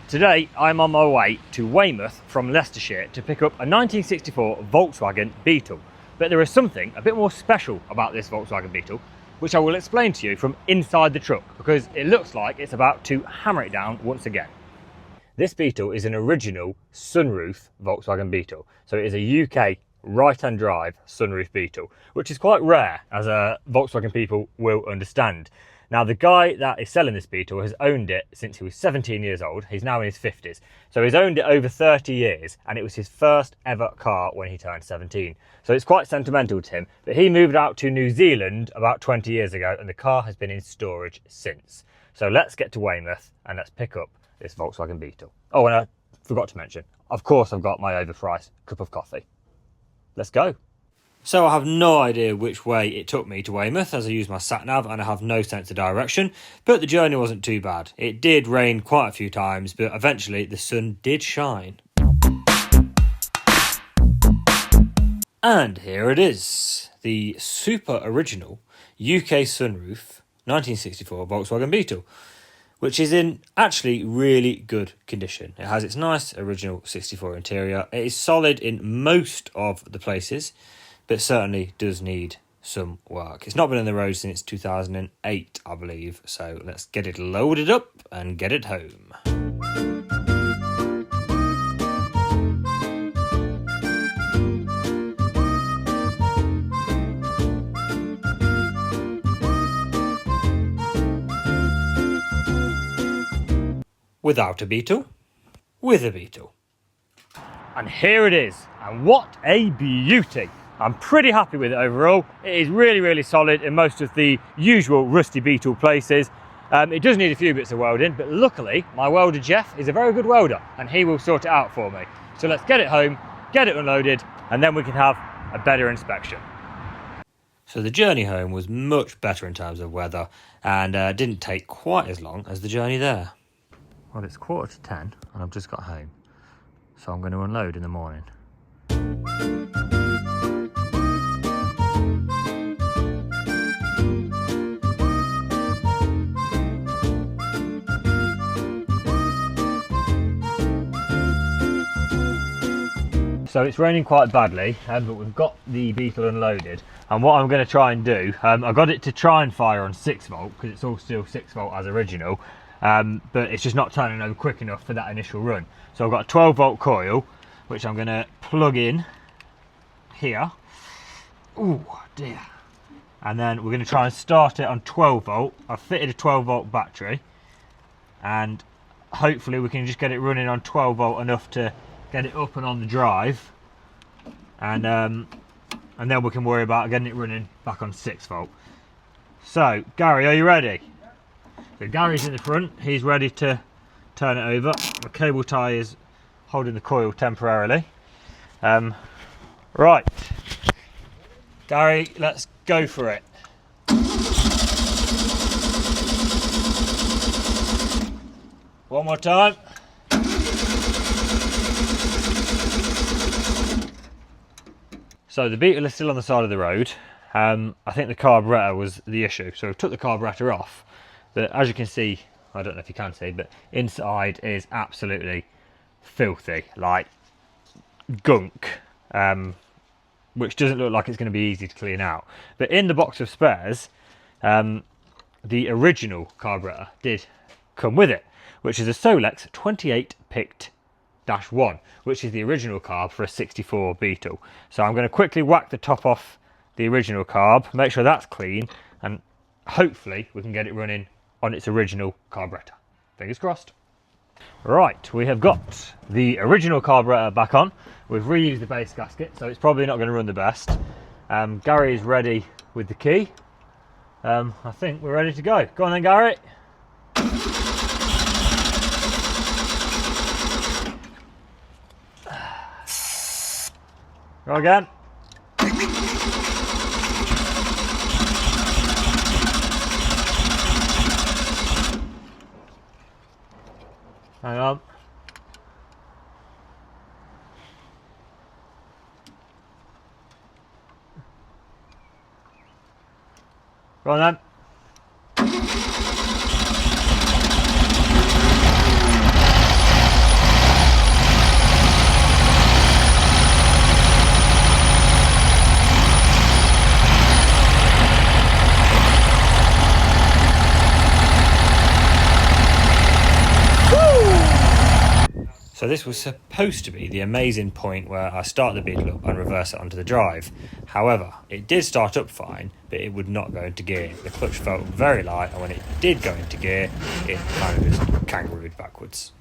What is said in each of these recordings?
Today I'm on my way to Weymouth from Leicestershire to pick up a 1964 Volkswagen Beetle. But there is something a bit more special about this Volkswagen Beetle, which I will explain to you from inside the truck, because it looks like it's about to hammer it down once again. This Beetle is an original sunroof Volkswagen Beetle. So it is a UK right-hand drive sunroof Beetle, which is quite rare, as Volkswagen people will understand. Now, the guy that is selling this Beetle has owned it since he was 17 years old. He's now in his 50s. So he's owned it over 30 years, and it was his first ever car when he turned 17. So it's quite sentimental to him. But he moved out to New Zealand about 20 years ago, and the car has been in storage since. So let's get to Weymouth and let's pick up this Volkswagen Beetle. Oh, and I forgot to mention, of course I've got my overpriced cup of coffee. Let's go. So I have no idea which way it took me to Weymouth, as I used my sat-nav and I have no sense of direction, but the journey wasn't too bad. It did rain quite a few times, but eventually the sun did shine. And here it is, the super original UK sunroof 1964 Volkswagen Beetle, which is in actually really good condition. It has its nice original 64 interior. It is solid in most of the places, but certainly does need some work. It's not been on the road since 2008, I believe, so let's get it loaded up and get it home. Without a Beetle, with a Beetle. And here it is, and what a beauty! I'm pretty happy with it overall. It is really, really solid in most of the usual rusty Beetle places. It does need a few bits of welding, but luckily my welder Jeff is a very good welder and he will sort it out for me. So let's get it home, get it unloaded, and then we can have a better inspection. So the journey home was much better in terms of weather and didn't take quite as long as the journey there. Well, it's 10:15 and I've just got home, so I'm going to unload in the morning. So it's raining quite badly, but we've got the Beetle unloaded, and what I'm going to try and do, I got it to try and fire on 6 volt because it's all still 6 volt as original, but it's just not turning over quick enough for that initial run. So I've got a 12 volt coil which I'm going to plug in here. Oh dear. And then we're going to try and start it on 12 volt. I've fitted a 12 volt battery and hopefully we can just get it running on 12 volt enough to get it up and on the drive, and then we can worry about getting it running back on 6 volt. So Gary, are you ready? So Gary's in the front, he's ready to turn it over. The cable tie is holding the coil temporarily. Right, Gary, let's go for it. One more time. So the Beetle is still on the side of the road. I think the carburettor was the issue, so I took the carburettor off. But as you can see, I don't know if you can see, but inside is absolutely filthy, like gunk, which doesn't look like it's going to be easy to clean out. But in the box of spares, the original carburettor did come with it, which is a Solex 28 picked -1, which is the original carb for a 64 Beetle. So I'm going to quickly whack the top off the original carb, make sure that's clean, and hopefully we can get it running on its original carburettor. Fingers crossed. Right, we have got the original carburettor back on. We've reused the base gasket, so it's probably not going to run the best. Gary is ready with the key. I think we're ready to go. Go on then, Gary. Go again. Hang on. Go on then. So this was supposed to be the amazing point where I start the Beetle up and reverse it onto the drive. However, it did start up fine, but it would not go into gear. The clutch felt very light, and when it did go into gear, it kind of just kangarooed backwards.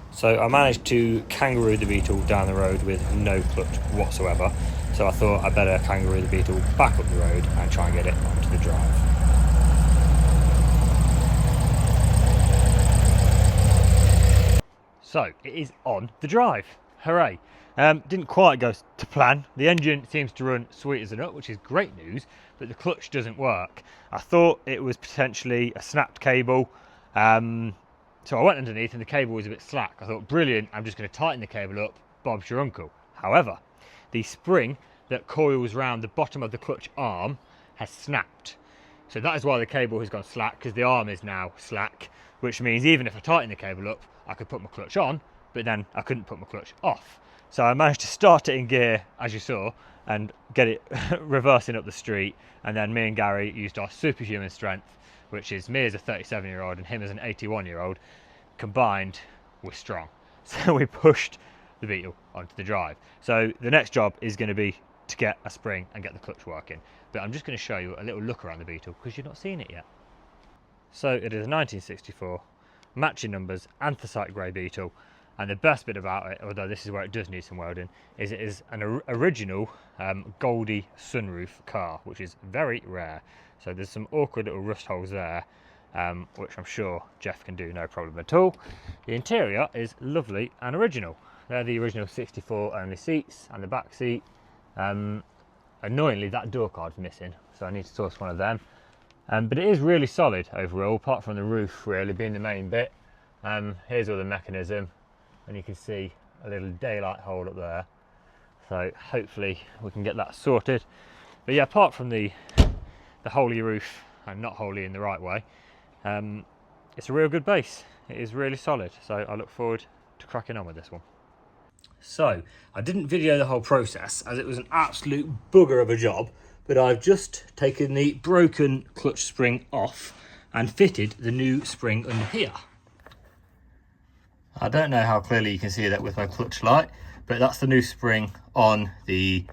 So I managed to kangaroo the Beetle down the road with no clutch whatsoever. So I thought I'd better kangaroo the Beetle back up the road and try and get it onto the drive. So it is on the drive, hooray. Didn't quite go to plan. The engine seems to run sweet as a nut, which is great news, but the clutch doesn't work. I thought it was potentially a snapped cable, so I went underneath and the cable was a bit slack. I thought, brilliant, I'm just going to tighten the cable up, Bob's your uncle. However, the spring that coils round the bottom of the clutch arm has snapped. So that is why the cable has gone slack, because the arm is now slack, which means even if I tighten the cable up, I could put my clutch on, but then I couldn't put my clutch off. So I managed to start it in gear, as you saw, and get it reversing up the street. And then me and Gary used our superhuman strength, which is me as a 37-year-old and him as an 81-year-old, combined, we're strong. So we pushed the Beetle onto the drive. So the next job is going to be to get a spring and get the clutch working. But I'm just going to show you a little look around the Beetle because you've not seen it yet. So it is a 1964, matching numbers, anthracite grey Beetle, and the best bit about it, although this is where it does need some welding, is it is an original Goldie sunroof car, which is very rare. So there's some awkward little rust holes there, which I'm sure Jeff can do no problem at all. The interior is lovely and original. They're the original 64 only seats and the back seat. Annoyingly, that door card's missing, so I need to source one of them. But it is really solid overall, apart from the roof really being the main bit. Here's all the mechanism, and you can see a little daylight hole up there. So hopefully we can get that sorted. But yeah, apart from the holy roof, and not holy in the right way, it's a real good base. It is really solid, so I look forward to cracking on with this one. So I didn't video the whole process as it was an absolute bugger of a job, but I've just taken the broken clutch spring off and fitted the new spring under here. I don't know how clearly you can see that with my clutch light, but that's the new spring on the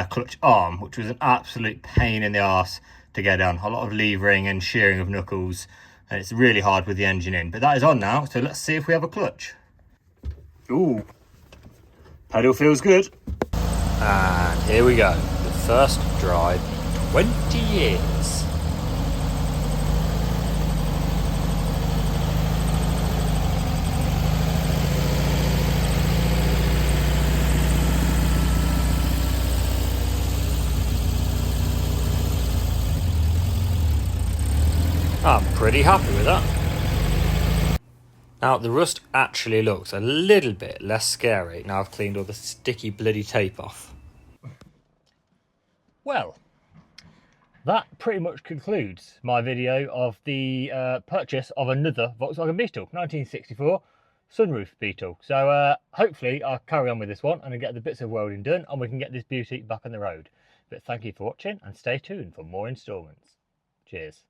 clutch arm, which was an absolute pain in the arse to get on. A lot of levering and shearing of knuckles, and it's really hard with the engine in. But that is on now, so let's see if we have a clutch. Ooh, pedal feels good. And here we go, the first drive in 20 years. I'm pretty happy with that. Now the rust actually looks a little bit less scary now I've cleaned all the sticky bloody tape off. Well, that pretty much concludes my video of the purchase of another Volkswagen Beetle, 1964 sunroof Beetle. So hopefully I'll carry on with this one and I'll get the bits of welding done and we can get this beauty back on the road. But thank you for watching and stay tuned for more instalments. Cheers.